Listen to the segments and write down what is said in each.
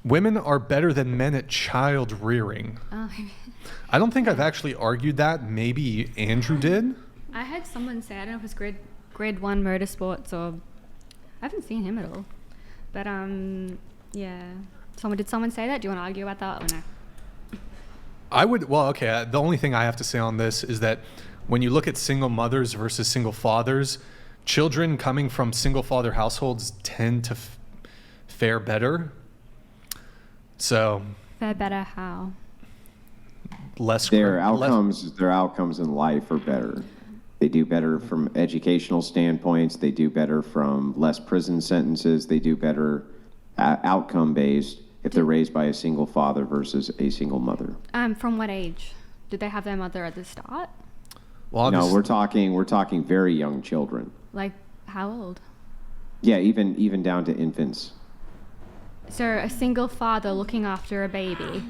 Women are better than men at child rearing. Oh. I don't think I've actually argued that. Maybe Andrew did. I had someone say, I don't know if it was grade 1 motorsports or I haven't seen him at all. But yeah. Did someone say that? Do you want to argue about that or no? I would, well, okay, the only thing I have to say on this is that when you look at single mothers versus single fathers, children coming from single father households tend to fare better. So. Fare better how? Their outcomes in life are better. They do better from educational standpoints. They do better from less prison sentences. They do better outcome-based if they're raised by a single father versus a single mother. From what age? Did they have their mother at the start? Well, no, we're talking very young children. Like how old? Yeah, even down to infants. So a single father looking after a baby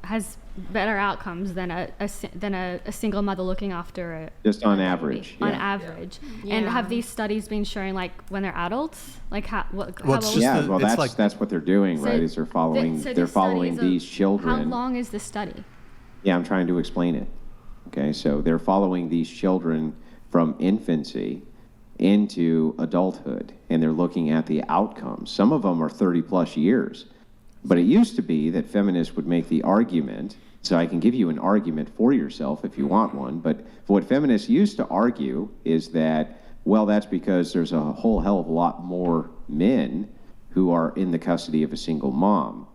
has better outcomes than a single mother looking after a just on average. On average. Yeah. And have these studies been showing like when they're adults, like how old? That's what they're doing, right? Is they're following these children. How long is the study? Yeah, I'm trying to explain it. Okay, so they're following these children from infancy into adulthood, and they're looking at the outcomes. Some of them are 30 plus years. But it used to be that feminists would make the argument, so I can give you an argument for yourself if you want one, but what feminists used to argue is that, well, that's because there's a whole hell of a lot more men who are in the custody of a single mom.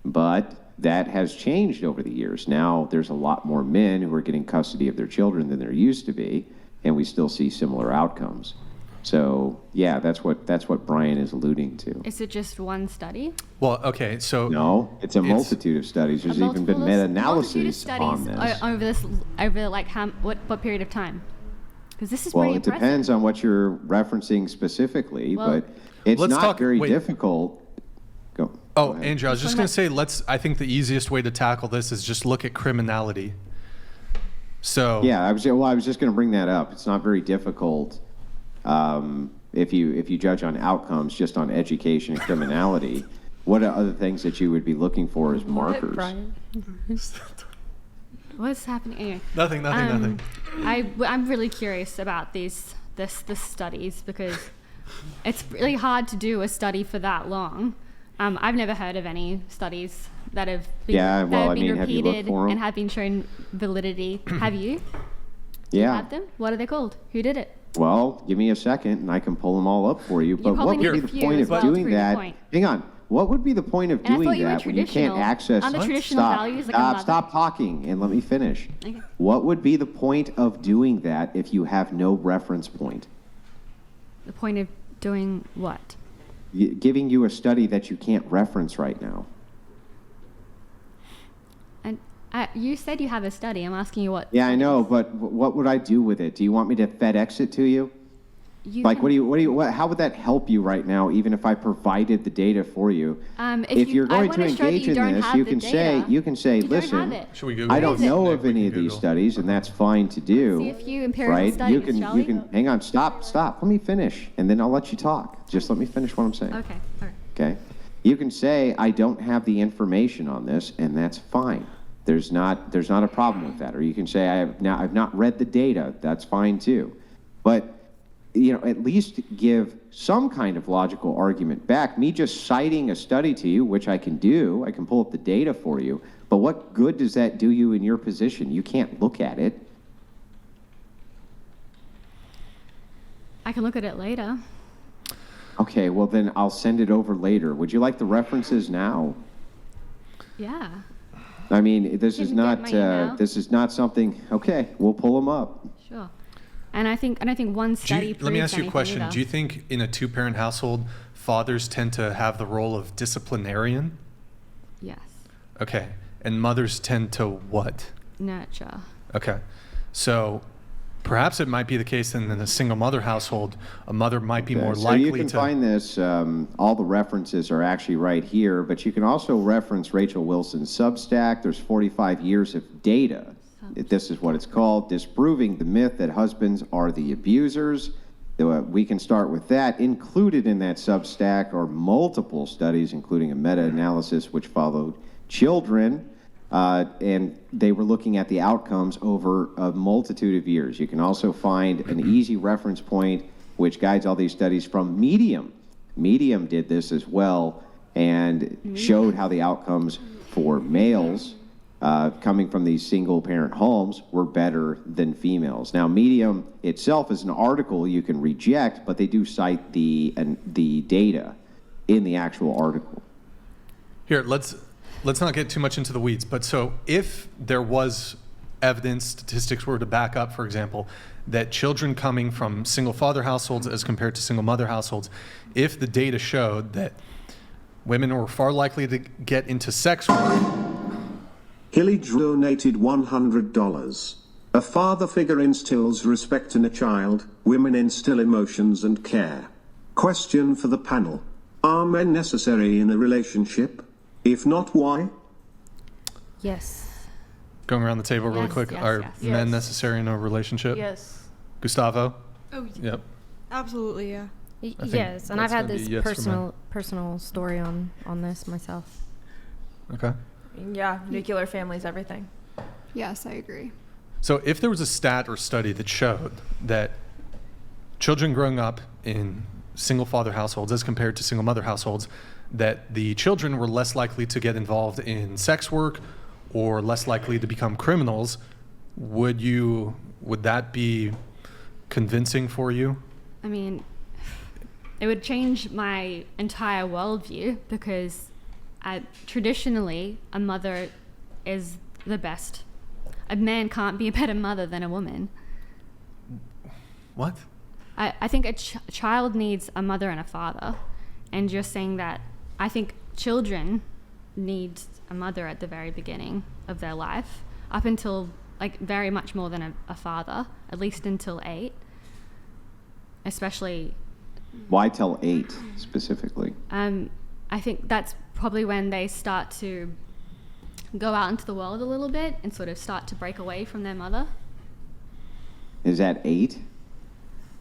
But that has changed over the years. Now there's a lot more men who are getting custody of their children than there used to be, and we still see similar outcomes. So, yeah, that's what Brian is alluding to. Is it just one study? Well, okay, so... No, it's a multitude of studies. There's even been meta-analysis on this. Over like what period of time? Because this is pretty impressive. Well, it depends on what you're referencing specifically, but it's not very difficult. Go ahead. Andrew, I was just going to say, I think the easiest way to tackle this is just look at criminality. So... Yeah, I was just going to bring that up. It's not very difficult. If you judge on outcomes just on education and criminality, what are other things that you would be looking for as markers? What's happening? Anyway, nothing. I'm really curious about the studies because it's really hard to do a study for that long. I've never heard of any studies that have been, repeated and have been shown validity. Have you? Yeah. Do you have them? What are they called? Who did it? Well, give me a second and I can pull them all up for you. But what would be the point of doing that? Hang on. What would be the point of doing that when you can't access... Stop talking and let me finish. Okay. What would be the point of doing that if you have no reference point? The point of doing what? Giving you a study that you can't reference right now. You said you have a study. I'm asking you what. Yeah, I know, but what would I do with it? Do you want me to FedEx it to you? How would that help you right now, even if I provided the data for you? If you're going to engage in this, you can say, listen, I don't know of any of these studies, and that's fine to do. See a few empirical studies, you can hang on, stop. Let me finish, and then I'll let you talk. Just let me finish what I'm saying. Okay. All right. Okay. You can say, I don't have the information on this, and that's fine. There's not a problem with that. Or you can say, I've not read the data. That's fine too. But at least give some kind of logical argument back. Me just citing a study to you, which I can do. I can pull up the data for you. But what good does that do you in your position? You can't look at it. I can look at it later. Okay, well then I'll send it over later. Would you like the references now? Yeah. I mean, this is not something. Okay, we'll pull them up. Sure. And I think one study. Let me ask you a question. Either. Do you think in a two-parent household, fathers tend to have the role of disciplinarian? Yes. Okay, and mothers tend to what? Nurture. Okay, so perhaps it might be the case that in a single mother household, a mother might be more likely to... So you can find this, all the references are actually right here, but you can also reference Rachel Wilson's Substack. There's 45 years of data. This is what it's called, Disproving the Myth That Husbands Are the Abusers. We can start with that. Included in that Substack are multiple studies, including a meta-analysis which followed children, and they were looking at the outcomes over a multitude of years. You can also find an easy reference point which guides all these studies from Medium. Medium did this as well and showed how the outcomes for males coming from these single-parent homes were better than females. Now, Medium itself is an article you can reject, but they do cite the data in the actual article. Here, let's not get too much into the weeds, but so if there was evidence, statistics were to back up, for example, that children coming from single father households as compared to single mother households, if the data showed that women were far likely to get into sex work. Hilly donated $100. A father figure instills respect in a child, women instill emotions and care. Question for the panel. Are men necessary in a relationship? If not, why? Yes. Going around the table really Yes, quick, yes, are yes. men Yes. necessary in a relationship? Yes. Gustavo? Oh, Yep. absolutely, yeah. I think Yes, and I've that's had gonna this be yes for men. personal story on this myself. Okay. Yeah, nuclear family's everything. Yes, I agree. So if there was a stat or study that showed that children growing up in single father households as compared to single mother households, that the children were less likely to get involved in sex work or less likely to become criminals, would that be convincing for you? I mean, it would change my entire worldview because traditionally a mother is the best. A man can't be a better mother than a woman. What? I think a child needs a mother and a father. And you're saying that I think children need a mother at the very beginning of their life, up until, like, very much more than a father, at least until 8. Especially, Why tell 8 specifically? I think that's probably when they start to go out into the world a little bit and sort of start to break away from their mother. Is that 8?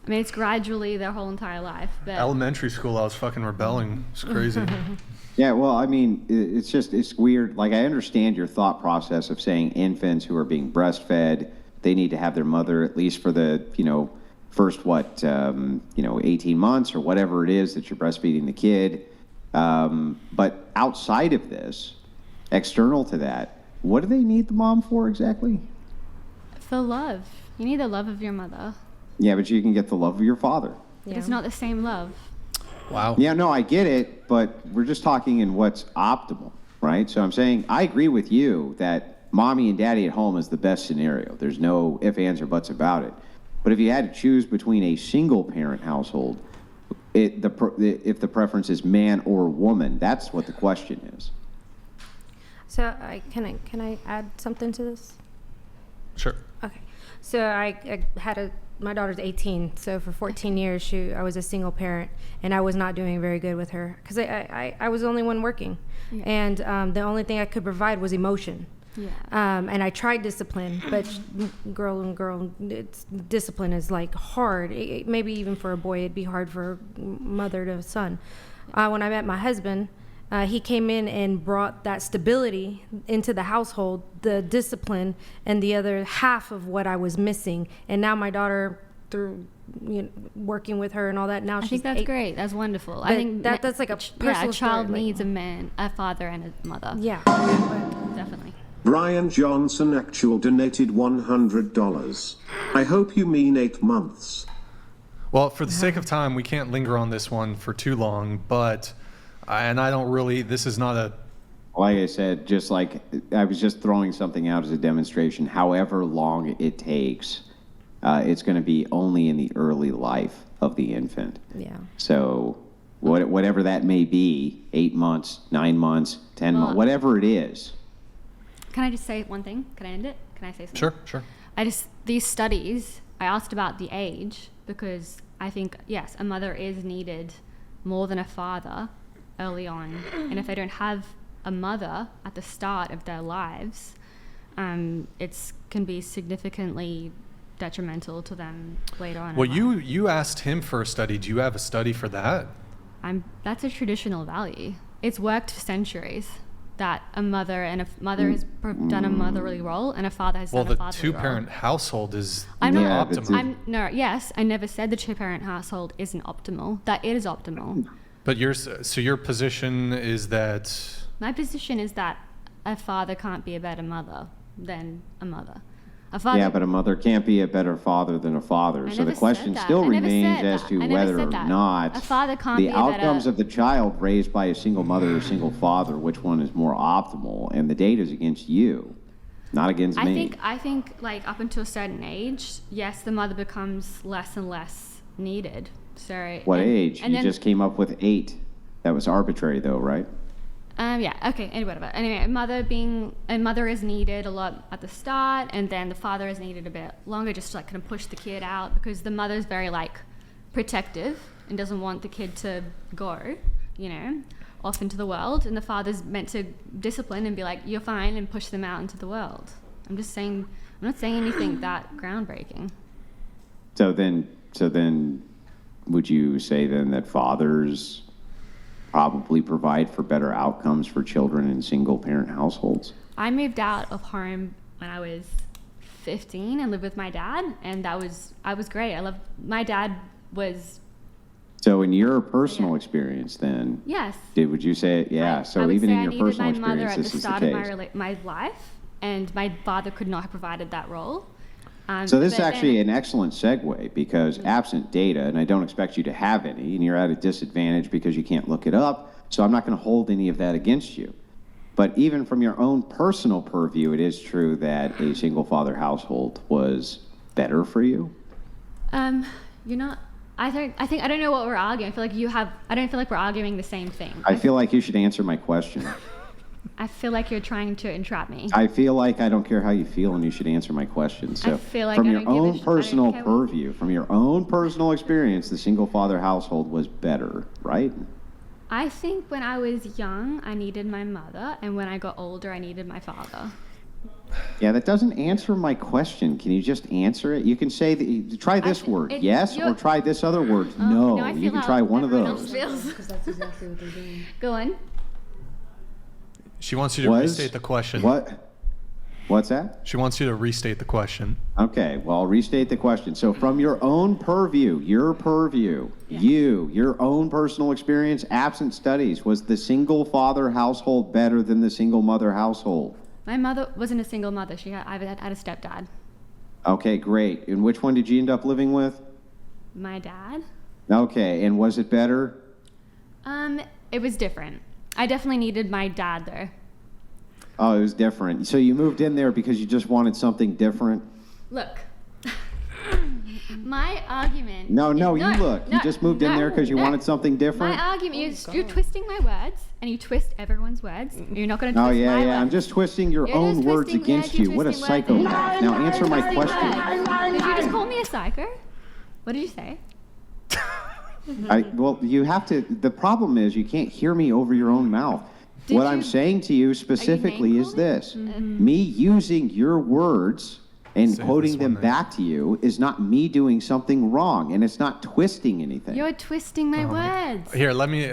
I mean, it's gradually their whole entire life, but Elementary school, I was fucking rebelling. It's crazy. Yeah, well, I mean, it's weird. Like, I understand your thought process of saying infants who are being breastfed, they need to have their mother at least for the, first, 18 months or whatever it is that you're breastfeeding the kid. But outside of this, external to that, what do they need the mom for exactly? for love. You need the love of your mother. Yeah, but you can get the love of your father. But it's not the same love. Wow. Yeah, no, I get it, but we're just talking in what's optimal, right? So I'm saying I agree with you that mommy and daddy at home is the best scenario. There's no ifs, ands, or buts about it. But if you had to choose between a single-parent household, if the preference is man or woman, that's what the question is. So can I add something to this? Sure. Okay. So I had my daughter's 18, so for 14 years I was a single parent, and I was not doing very good with her because I was the only one working, and the only thing I could provide was emotion. Yeah. And I tried discipline, but discipline is like hard. Maybe even for a boy, it'd be hard for a mother to a son. When I met my husband, he came in and brought that stability into the household, the discipline, and the other half of what I was missing. And now my daughter, through working with her and all that, now I she's think that's 8. great. That's wonderful. I But think that's like a personal a child story, like- needs a man, a father, and a mother. Yeah. Definitely. Brian Johnson actual donated $100. I hope you mean 8 months. Well, for the sake of time, we can't linger on this one for too long, but, and I don't really, this is not a, Like I said, just like I was just throwing something out as a demonstration, however long it takes, it's going to be only in the early life of the infant. Yeah. So whatever that may be, 8 months, 9 months, 10 months, whatever it is. Can I just say one thing? Can I end it? Can I say something? sure. These studies, I asked about the age because I think, yes, a mother is needed more than a father early on. And if they don't have a mother at the start of their lives, it can be significantly detrimental to them later on. in Well, life. you asked him for a study. Do you have a study for that? That's a traditional value. It's worked for centuries that a mother has done a motherly role and a father has Well, done a the fatherly role. two-parent household is I'm the not. Yeah, but optimal. Yes, I never said the two-parent household isn't optimal. That it is optimal. But your position is that My position is that a father can't be a better mother than a mother. A father. Yeah, but a mother can't be a better father than a father. I So the never question said that. still I never remains said as that. to I never whether said or that. not A father can't the be a better- outcomes of the child raised by a single mother or single father, which one is more optimal? And the data is against you, not against me. I think like up until a certain age, yes, the mother becomes less and less needed. So What age? And You then, just came up with 8. That was arbitrary though, right? yeah, okay, and whatever. Anyway, a mother is needed a lot at the start, and then the father is needed a bit longer, just to like kind of push the kid out because the mother's very like protective and doesn't want the kid to go, off into the world, and the father's meant to discipline and be like, "You're fine," and push them out into the world. I'm not saying anything that groundbreaking. So then would you say then that fathers probably provide for better outcomes for children in single parent households? I moved out of home when I was 15 and lived with my dad, and I was great. My dad was, So in your personal experience then, yes. would you say, yeah, I so would even say in I your needed personal my mother experience, at the this is the start of case? my life, and my father could not have provided that role. So this is but actually then- an excellent segue because absent data, and I don't expect you to have any, and you're at a disadvantage because you can't look it up, so I'm not going to hold any of that against you. But even from your own personal purview, it is true that a single father household was better for you? You're not. I don't know what we're arguing. I don't feel like we're arguing the same thing. I feel like you should answer my question. I feel like you're trying to entrap me. I feel like I don't care how you feel, and you should answer my question. So, feel like from I your don't give a own sh- I don't personal care what- purview, from your own personal experience, the single father household was better, right? I think when I was young, I needed my mother, and when I got older, I needed my father. Yeah, that doesn't answer my question. Can you just answer it? You can say try this word, yes, or try this other word, no. I You feel can how try one of everyone else those. feels. Because that's exactly what they're doing. Go on. she wants you to restate the question. What? What's that? She wants you to restate the question. Okay, well, I'll restate the question. So from your own purview, your own personal experience, absent studies, was the single father household better than the single mother household? My mother wasn't a single mother. I had a stepdad. Okay, great. And which one did you end up living with? My dad. Okay, and was it better? It was different. I definitely needed my dad though. Oh, it was different. So you moved in there because you just wanted something different? Look, my argument. No, you is- look. You just moved in there because you wanted something different? My argument, you're twisting my words, and you twist everyone's words. You're not going to Oh, twist yeah, my yeah. words. I'm just twisting your You're own just words twisting- against you're you. What a twisting words. psychopath. Now answer my Twisting question. words. Did you just call me a psycho? What did you say? Well, you have to. The problem is you can't hear me over your own mouth. Did What I'm you- saying to you specifically is name-calling? this: me using your words and Say quoting this them one thing. back to you is not me doing something wrong, and it's not twisting anything. You're twisting my words. Here, let me.